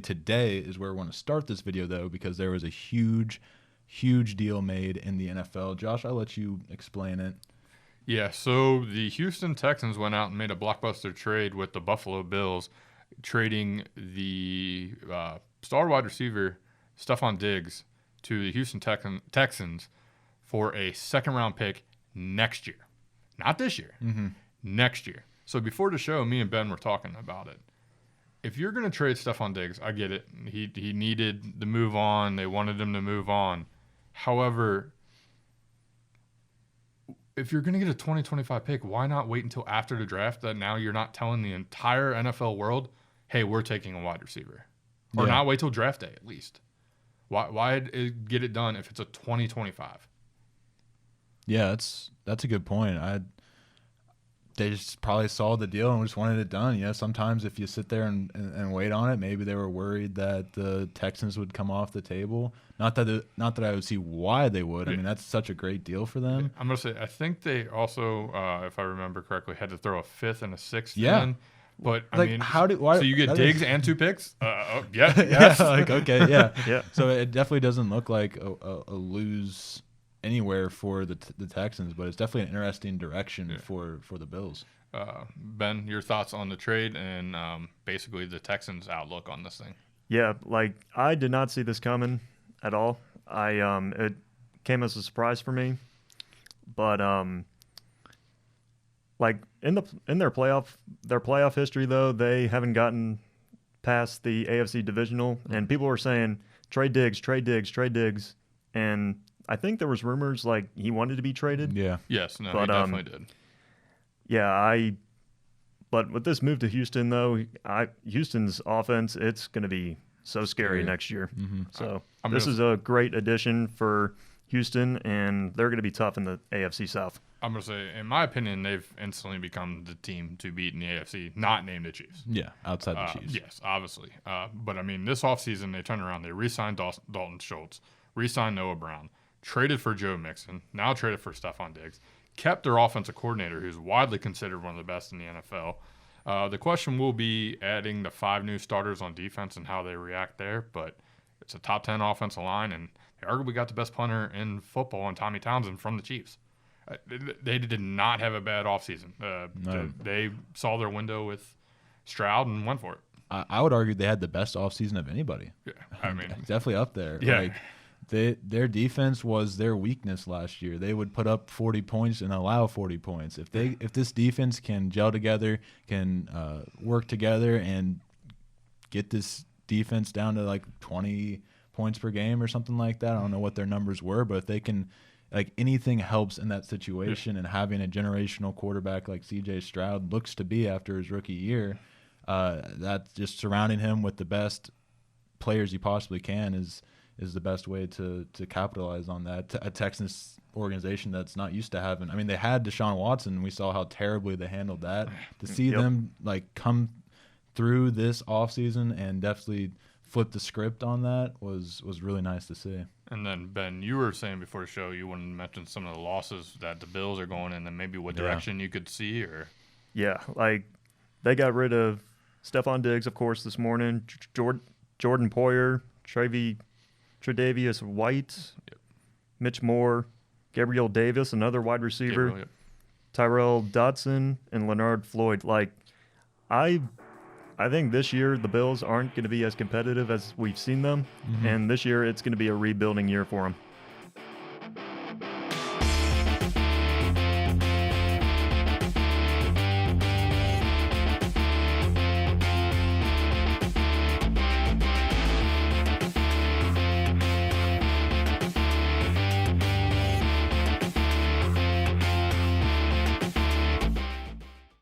today is where we want to start this video, though, because there was a huge deal made in the NFL. Josh, I'll let you explain it. Yeah, so the Houston Texans went out and made a blockbuster trade with the Buffalo Bills, trading the star wide receiver STEFON DIGGS to the Houston Texans for a second-round pick next year. Not this year, next year. So before the show, me and Ben were talking about it. If you're going to trade STEFON DIGGS, I get it. He needed to move on. They wanted him to move on. However, if you're going to get a 2025 pick, why not wait until after the draft that now you're not telling the entire NFL world, hey, we're taking a wide receiver? Or not wait till draft day at least. Why get it done if it's a 2025? Yeah, that's a good point. They just probably saw the deal and just wanted it done. You know, sometimes if you sit there and wait on it, maybe they were worried that the Texans would come off the table. Not that I would see why they would. I mean, that's such a great deal for them. I'm gonna say I think they also, if I remember correctly, had to throw a 5th and a 6th in. But I mean, so you get DIGGS and 2 picks? Yeah, yes. Okay, yeah, yeah. So it definitely doesn't look like a lose anywhere for the Texans, but it's definitely an interesting direction for the Bills. Ben, your thoughts on the trade and basically the Texans' outlook on this thing? Yeah, like I did not see this coming at all. It came as a surprise for me, but like in their playoff history though, they haven't gotten past the AFC divisional, and people were saying trade DIGGS, and I think there was rumors like he wanted to be traded. Yeah. Yes. No, he definitely did. Yeah. But with this move to Houston, though, Houston's offense, it's going to be so scary next year. So this is a great addition for Houston, and they're going to be tough in the AFC South. I'm going to say, in my opinion, they've instantly become the team to beat in the AFC, not named the Chiefs. Yeah, outside the Chiefs. Yes, obviously. But, I mean, this offseason, they turned around. They re-signed Dalton Schultz, re-signed Noah Brown, traded for Joe Mixon, now traded for STEFON DIGGS, kept their offensive coordinator, who's widely considered one of the best in the NFL. The question will be adding the 5 new starters on defense and how they react there, but it's a top 10 offensive line, and they arguably got the best punter in football in Tommy Townsend from the Chiefs. They did not have a bad offseason. No. They saw their window with Stroud and went for it. I would argue they had the best offseason of anybody. Yeah, I mean, definitely up there. Yeah. Like, their defense was their weakness last year. They would put up 40 points and allow 40 points. If this defense can gel together, can work together, and get this defense down to like 20 points per game or something like that, I don't know what their numbers were, but if they can, like, anything helps in that situation. And having a generational quarterback like C.J. Stroud looks to be after his rookie year, that's just surrounding him with the best players you possibly can is the best way to capitalize on that. A Texans organization that's not used to having. I mean, they had Deshaun Watson. We saw how terribly they handled that. To see them like come through this offseason and definitely flip the script on that was really nice to see. And then, Ben, you were saying before the show you wanted to mention some of the losses that the Bills are going in and maybe what direction you could see. Or yeah, like they got rid of STEFON DIGGS, of course, this morning. Jordan Poyer, Tre'Davious White, Mitch Moore, Gabriel Davis, another wide receiver, Tyrell Dodson, and Leonard Floyd. Like, I think this year the Bills aren't going to be as competitive as we've seen them, and this year it's going to be a rebuilding year for them.